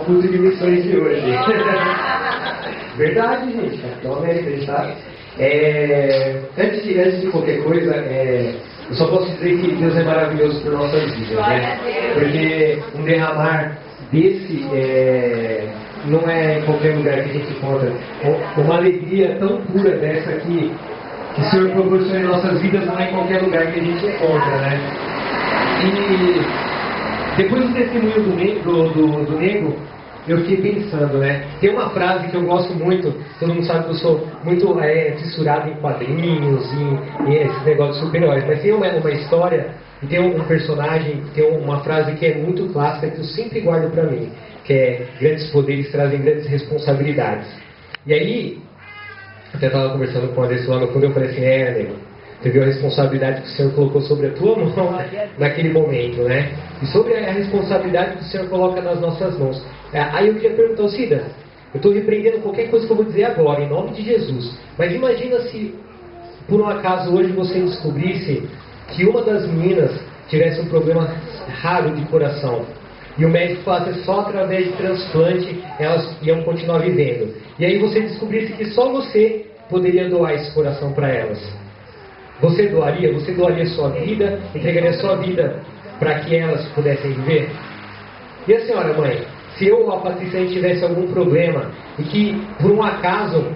culto de missões de hoje. Verdade, gente. Capitão América, tá? Antes de qualquer coisa, eu só posso dizer que Deus é maravilhoso por nossas vidas, né? Porque um derramar desse não é em qualquer lugar que a gente encontra. Uma alegria tão pura dessa aqui, que o Senhor proporciona em nossas vidas, não é em qualquer lugar que a gente encontra, né? E depois do testemunho do Nego, eu fiquei pensando, né? Tem uma frase que eu gosto muito, todo mundo sabe que eu sou muito fissurado em quadrinhos, em esse negócio de super-heróis, mas tem uma história e tem um personagem, tem uma frase que é muito clássica que eu sempre guardo pra mim, que é: grandes poderes trazem grandes responsabilidades. E aí, até estava conversando com o Anderson lá no fundo, eu falei assim: Nego, você viu a responsabilidade que o Senhor colocou sobre a tua mão naquele momento, né? E sobre a responsabilidade que o Senhor coloca nas nossas mãos. Aí eu queria perguntar, Cida, eu estou repreendendo qualquer coisa que eu vou dizer agora, em nome de Jesus. Mas imagina se, por um acaso, hoje você descobrisse que uma das meninas tivesse um problema raro de coração. E o médico falasse que só através de transplante elas iam continuar vivendo. E aí você descobrisse que só você poderia doar esse coração para elas. Você doaria? Você doaria sua vida? Entregaria sua vida para que elas pudessem viver? E a senhora, mãe? Se eu ou a Patrícia tivesse algum problema e que, por um acaso,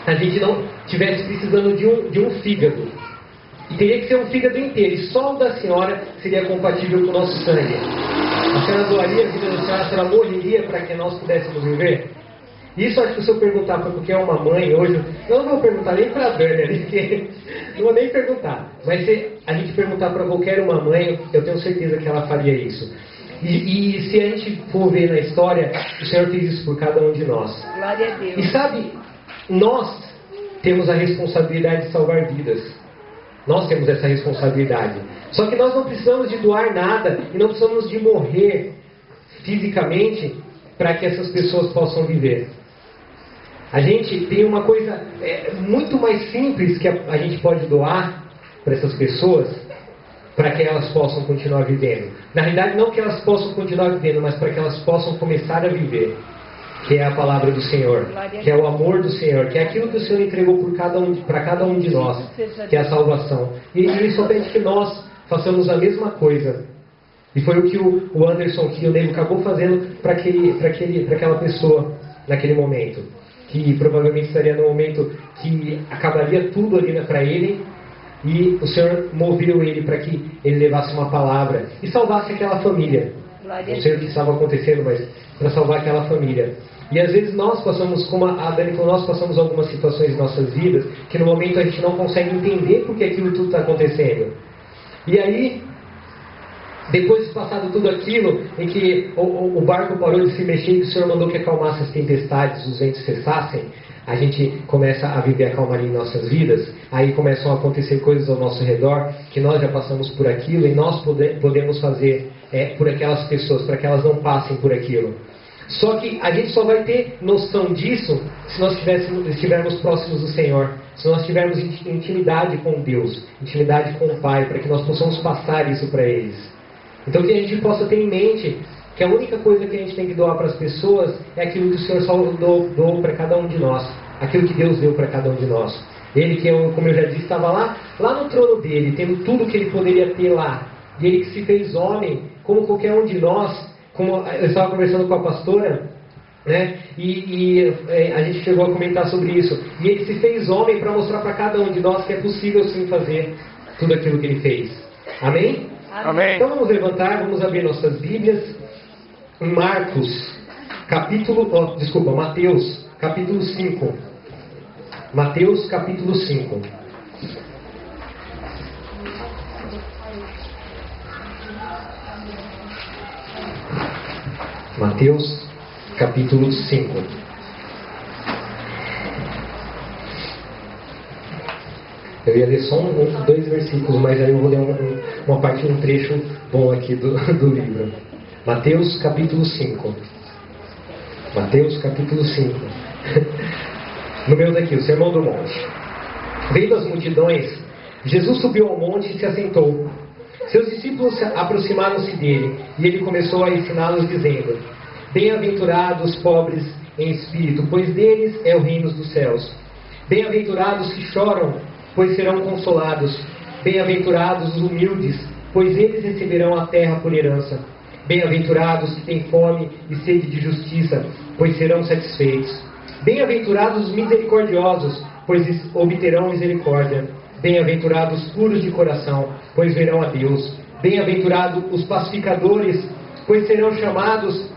a gente não tivesse precisando de um fígado, e teria que ser um fígado inteiro, e só o da senhora seria compatível com o nosso sangue, a senhora doaria a vida da senhora? A senhora morreria para que nós pudéssemos viver? Isso acho que se eu perguntar para qualquer uma mãe hoje, eu não vou perguntar nem para a Dani ali, porque não vou nem perguntar. Mas se a gente perguntar para qualquer uma mãe, eu tenho certeza que ela faria isso. E se a gente for ver na história, o Senhor fez isso por cada um de nós. Glória a Deus. E sabe, nós temos a responsabilidade de salvar vidas. Nós temos essa responsabilidade. Só que nós não precisamos de doar nada e não precisamos de morrer fisicamente para que essas pessoas possam viver. A gente tem uma coisa muito mais simples que a gente pode doar para essas pessoas, para que elas possam continuar vivendo. Na realidade, não que elas possam continuar vivendo, mas para que elas possam começar a viver. Que é a palavra do Senhor, que é o amor do Senhor, que é aquilo que o Senhor entregou para cada um de nós, que é a salvação. E Ele só pede que nós façamos a mesma coisa. E foi o que o Anderson, que o Nego acabou fazendo para aquela pessoa naquele momento. Que provavelmente estaria no momento que acabaria tudo ali para ele. E o Senhor moveu ele para que ele levasse uma palavra e salvasse aquela família. Não sei o que estava acontecendo, mas para salvar aquela família. E às vezes nós passamos, como a Dani falou, nós passamos algumas situações em nossas vidas que no momento a gente não consegue entender porque aquilo tudo está acontecendo. E aí, depois de passado tudo aquilo, em que o barco parou de se mexer e o Senhor mandou que acalmasse as tempestades, os ventos cessassem, a gente começa a viver a calmaria em nossas vidas. Aí começam a acontecer coisas ao nosso redor, que nós já passamos por aquilo e nós podemos fazer por aquelas pessoas, para que elas não passem por aquilo. Só que a gente só vai ter noção disso se nós estivermos próximos do Senhor, se nós tivermos intimidade com Deus, intimidade com o Pai, para que nós possamos passar isso para eles. Então que a gente possa ter em mente que a única coisa que a gente tem que doar para as pessoas é aquilo que o Senhor só doou para cada um de nós, aquilo que Deus deu para cada um de nós. Ele que, como eu já disse, estava lá no trono dele, tendo tudo que ele poderia ter lá. E ele que se fez homem, como qualquer um de nós, como eu estava conversando com a pastora, né? E a gente chegou a comentar sobre isso. E ele se fez homem para mostrar para cada um de nós que é possível sim fazer tudo aquilo que ele fez. Amém? Amém. Então vamos levantar, vamos abrir nossas Bíblias em Mateus, capítulo 5. Mateus, capítulo 5. Mateus, capítulo 5. Eu ia ler só dois versículos, mas aí eu vou ler uma parte, um trecho bom aqui do livro. Mateus, capítulo 5. Mateus, capítulo 5. No meio daqui, o Sermão do Monte. Vendo as multidões, Jesus subiu ao monte e se assentou. Seus discípulos aproximaram-se dele, e ele começou a ensiná-los, dizendo: Bem-aventurados os pobres em espírito, pois deles é o reino dos céus. Bem-aventurados que choram, pois serão consolados. Bem-aventurados os humildes, pois eles receberão a terra por herança. Bem-aventurados que têm fome e sede de justiça, pois serão satisfeitos. Bem-aventurados os misericordiosos, pois obterão misericórdia. Bem-aventurados os puros de coração, pois verão a Deus. Bem-aventurados os pacificadores, pois serão chamados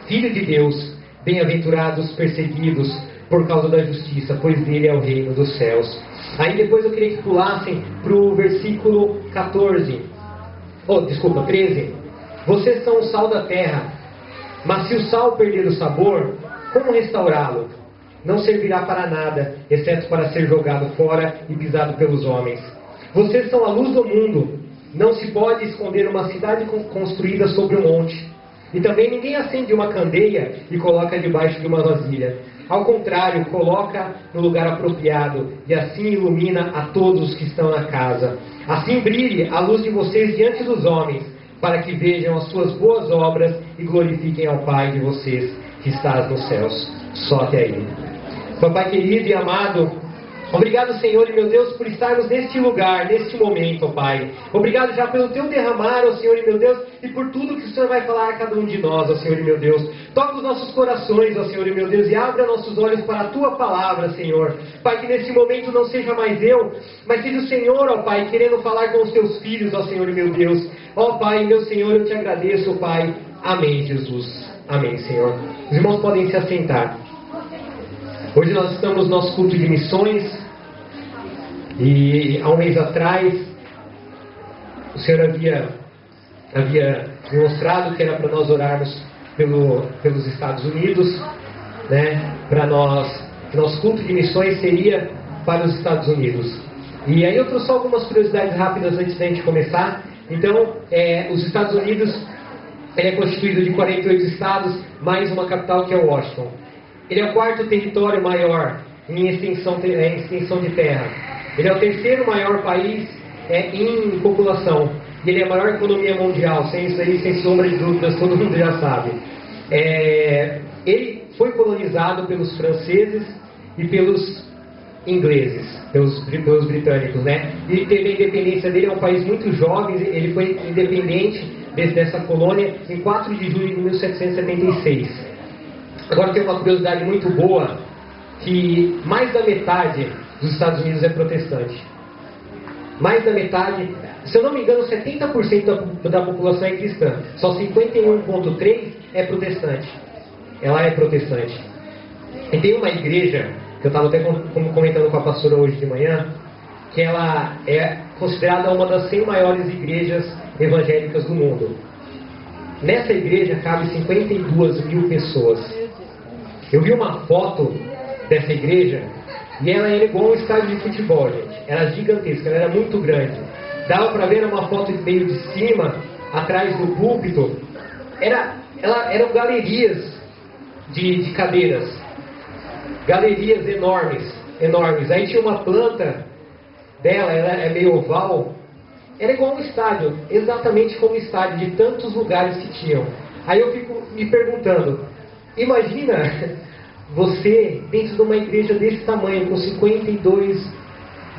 filhos de Deus. Bem-aventurados os perseguidos por causa da justiça, pois dele é o reino dos céus. Aí depois eu queria que pulassem para o versículo 13. Vocês são o sal da terra, mas se o sal perder o sabor, como restaurá-lo? Não servirá para nada, exceto para ser jogado fora e pisado pelos homens. Vocês são a luz do mundo. Não se pode esconder uma cidade construída sobre um monte. E também ninguém acende uma candeia e coloca debaixo de uma vasilha. Ao contrário, coloca no lugar apropriado, e assim ilumina a todos os que estão na casa. Assim brilhe a luz de vocês diante dos homens, para que vejam as suas boas obras e glorifiquem ao Pai de vocês que está nos céus. Só até aí. Papai querido e amado, obrigado, Senhor e meu Deus, por estarmos neste lugar, neste momento, ó Pai. Obrigado já pelo Teu derramar, ó Senhor e meu Deus, e por tudo que o Senhor vai falar a cada um de nós, ó Senhor e meu Deus. Toca os nossos corações, ó Senhor e meu Deus, e abra nossos olhos para a Tua palavra, Senhor. Pai, que neste momento não seja mais eu, mas seja o Senhor, ó Pai, querendo falar com os Teus filhos, ó Senhor e meu Deus. Ó Pai, meu Senhor, eu Te agradeço, ó Pai. Amém, Jesus. Amém, Senhor. Os irmãos podem se assentar. Hoje nós estamos no nosso culto de missões. E há um mês atrás, o Senhor havia me mostrado que era para nós orarmos pelos Estados Unidos, né? Para nosso culto de missões seria para os Estados Unidos. E aí eu trouxe só algumas curiosidades rápidas antes da gente começar. Então, os Estados Unidos ele é constituído de 48 estados, mais uma capital que é Washington. Ele é o quarto território maior em extensão de terra. Ele é o terceiro maior país em população. E ele é a maior economia mundial. Sem isso aí, sem sombra de dúvidas, todo mundo já sabe. Ele foi colonizado pelos franceses e pelos ingleses, pelos britânicos, né? E teve a independência dele, é um país muito jovem. Ele foi independente dessa colônia em 4 de julho de 1776. Agora tem uma curiosidade muito boa, que mais da metade dos Estados Unidos é protestante. Mais da metade, se eu não me engano, 70% da população é cristã. Só 51,3% é protestante. Ela é protestante. E tem uma igreja, que eu estava até comentando com a pastora hoje de manhã, que ela é considerada uma das 100 maiores igrejas evangélicas do mundo. Nessa igreja cabe 52 mil pessoas. Eu vi uma foto dessa igreja e ela era igual um estádio de futebol, gente. Era gigantesca, ela era muito grande. Dava para ver uma foto meio de cima, atrás do púlpito. Eram galerias de cadeiras. Galerias enormes. Aí tinha uma planta dela, ela é meio oval. Era igual um estádio, exatamente como um estádio, de tantos lugares que tinham. Aí eu fico me perguntando, imagina você dentro de uma igreja desse tamanho, com 52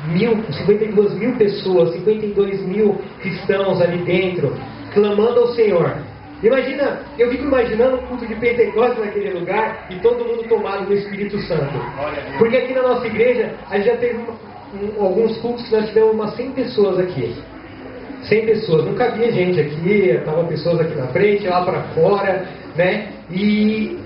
mil pessoas, 52 mil cristãos ali dentro, clamando ao Senhor. Imagina, eu fico imaginando um culto de Pentecostes naquele lugar e todo mundo tomado do Espírito Santo. Porque aqui na nossa igreja, a gente já teve alguns cultos que nós tivemos umas 100 pessoas aqui. 100 pessoas, não cabia gente aqui, estavam pessoas aqui na frente, lá para fora, né? E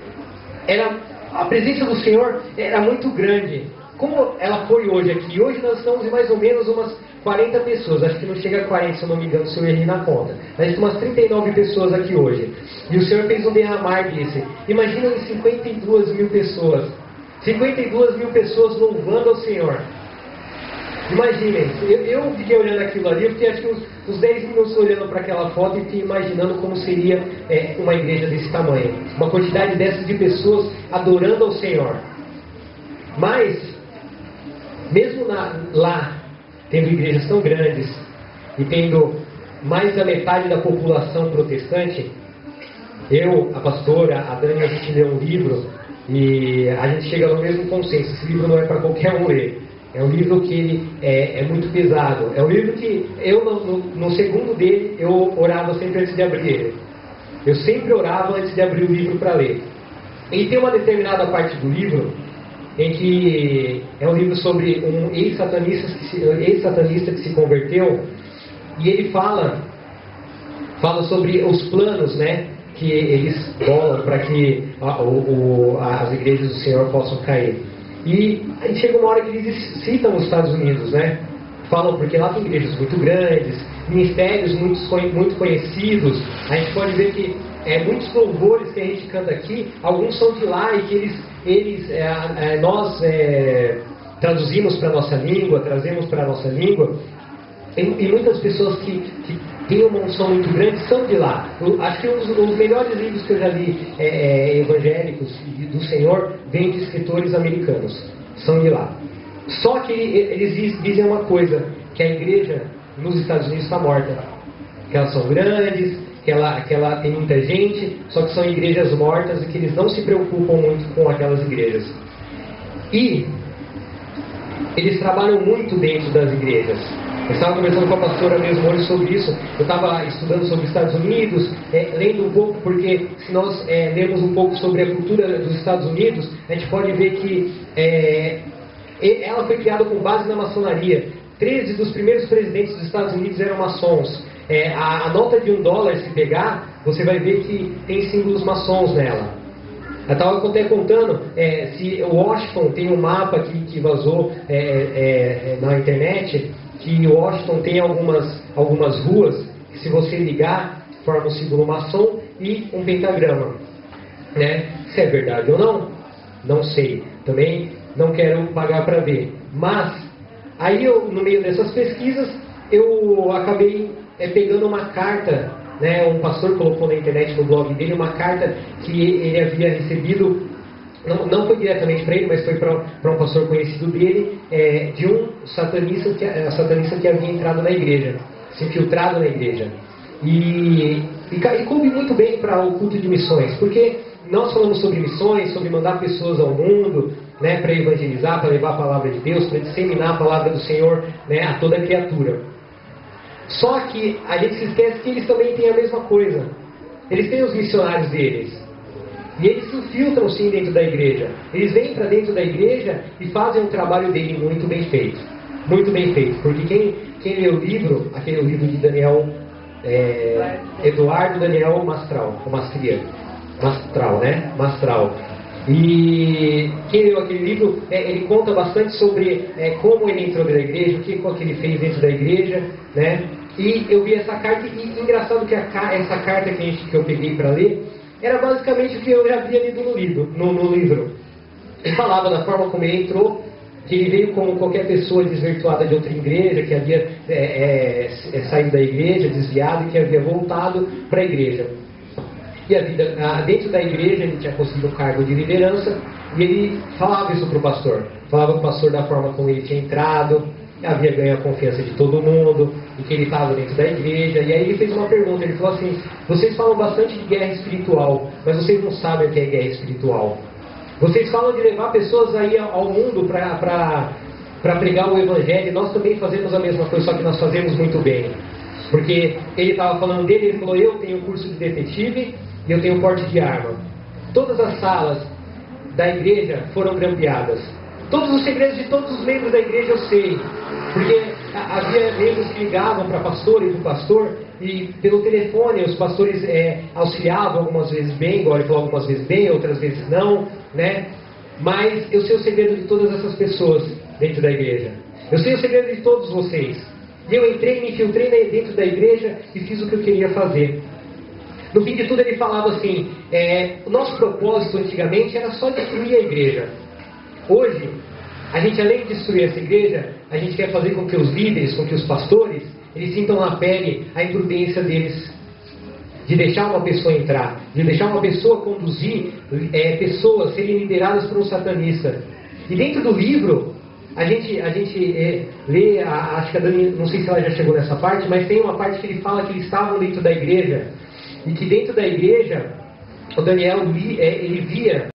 a presença do Senhor era muito grande. Como ela foi hoje aqui? Hoje nós estamos em mais ou menos umas 40 pessoas, acho que não chega a 40, se eu não me engano, se eu errei na conta. A gente tem umas 39 pessoas aqui hoje. E o Senhor fez um derramar desse. Imagina 52 mil pessoas. 52 mil pessoas louvando ao Senhor. Imaginem, eu fiquei olhando aquilo ali, eu fiquei acho que uns 10 minutos olhando para aquela foto e fiquei imaginando como seria uma igreja desse tamanho. Uma quantidade dessas de pessoas adorando ao Senhor. Mas, mesmo lá, tendo igrejas tão grandes e tendo mais da metade da população protestante, Eu, a pastora, a Dani, a gente lê um livro e a gente chega no mesmo consenso. Esse livro não é para qualquer um ler. É um livro que ele é muito pesado. É um livro que eu, no segundo dele, eu orava sempre antes de abrir ele. Eu sempre orava antes de abrir o livro para ler. E tem uma determinada parte do livro em que é um livro sobre um ex-satanista que se converteu, e ele fala sobre os planos, né, que eles bolam para que as igrejas do Senhor possam cair. E aí chega uma hora que eles citam os Estados Unidos, né? Falam porque lá tem igrejas muito grandes, ministérios muito conhecidos. A gente pode ver que muitos louvores que a gente canta aqui, alguns são de lá e que nós traduzimos para a nossa língua, trazemos para a nossa língua. E muitas pessoas que têm uma unção muito grande são de lá. Eu acho que os melhores livros que eu já li evangélicos do Senhor vêm de escritores americanos. São de lá. Só que eles dizem uma coisa, que a igreja nos Estados Unidos está morta. Que elas são grandes, que ela tem muita gente, só que são igrejas mortas e que eles não se preocupam muito com aquelas igrejas. E eles trabalham muito dentro das igrejas. Eu estava conversando com a pastora mesmo hoje sobre isso. Eu estava estudando sobre os Estados Unidos, lendo um pouco, porque se nós lermos um pouco sobre a cultura dos Estados Unidos, a gente pode ver que ela foi criada com base na maçonaria. 13 dos primeiros presidentes dos Estados Unidos eram maçons. A nota de $1, se pegar, você vai ver que tem símbolos maçons nela. Eu estava até contando, se Washington tem um mapa que vazou na internet, que Washington tem algumas ruas que, se você ligar, formam um símbolo maçom e um pentagrama, né? Se é verdade ou não, não sei. Também não quero pagar para ver. Mas aí no meio dessas pesquisas, eu acabei pegando uma carta, né? Um pastor colocou na internet, no blog dele, uma carta que ele havia recebido. Não foi diretamente para ele, mas foi para um pastor conhecido dele, de um satanista que havia entrado na igreja, se infiltrado na igreja. E coube muito bem para o culto de missões, porque nós falamos sobre missões, sobre mandar pessoas ao mundo, né, para evangelizar, para levar a palavra de Deus, para disseminar a palavra do Senhor, né, a toda criatura. Só que a gente se esquece que eles também têm a mesma coisa. Eles têm os missionários deles. E eles se infiltram sim dentro da igreja. Eles vêm para dentro da igreja e fazem um trabalho dele muito bem feito. Muito bem feito. Porque quem lê o livro, aquele livro de Daniel, Eduardo Daniel Mastral, Mastral, né? Mastral. E quem leu aquele livro, ele conta bastante sobre como ele entrou na igreja, o que ele fez dentro da igreja, né? E eu vi essa carta, e engraçado que essa carta que eu peguei para ler, era basicamente o que eu já havia lido no livro. Ele falava da forma como ele entrou, que ele veio como qualquer pessoa desvirtuada de outra igreja, que havia saído da igreja, desviado, e que havia voltado para a igreja. E dentro da igreja ele tinha conseguido um cargo de liderança, e ele falava isso para o pastor. Falava para o pastor da forma como ele tinha entrado, havia ganho a confiança de todo mundo, e que ele estava dentro da igreja. E aí ele fez uma pergunta, ele falou assim: vocês falam bastante de guerra espiritual, mas vocês não sabem o que é guerra espiritual. Vocês falam de levar pessoas aí ao mundo para pregar o evangelho, nós também fazemos a mesma coisa, só que nós fazemos muito bem. Porque ele estava falando dele, ele falou: eu tenho curso de detetive e eu tenho porte de arma. Todas as salas da igreja foram grampeadas. Todos os segredos de todos os membros da igreja eu sei, porque havia membros que ligavam para pastor e para o pastor, e pelo telefone os pastores auxiliavam algumas vezes bem, igual ele falou, algumas vezes bem, outras vezes não, né? Mas eu sei o segredo de todas essas pessoas dentro da igreja. Eu sei o segredo de todos vocês. E eu entrei, me infiltrei dentro da igreja e fiz o que eu queria fazer. No fim de tudo ele falava assim: o nosso propósito antigamente era só destruir a igreja. Hoje, a gente, além de destruir essa igreja, a gente quer fazer com que os líderes, com que os pastores, eles sintam na pele a imprudência deles, de deixar uma pessoa entrar, de deixar uma pessoa conduzir pessoas serem lideradas por um satanista. E dentro do livro, a gente lê, acho que a Dani, não sei se ela já chegou nessa parte, mas tem uma parte que ele fala que eles estavam dentro da igreja, e que dentro da igreja O Daniel ele via